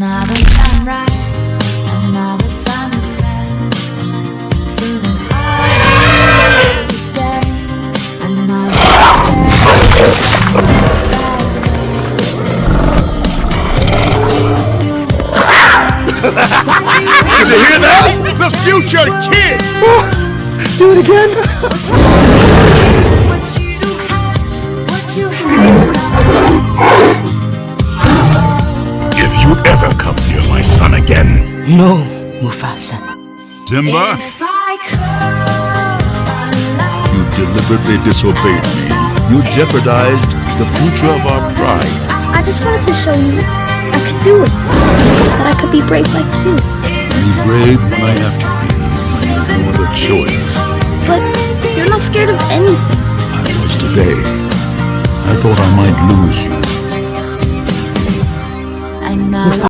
Another sunrise, another sunset. Soon as today, another Did you hear that? The future kid! Do it again. what you have. If you ever come near my son again, No, Mufasa. Simba, If I could allow you deliberately disobeyed me. You jeopardized the future of our pride. I just wanted to show you I could do it. That I could be brave like you. Be brave when I have to be. I have no other choice. But you're not scared of anything. I was today. I thought I might lose you. another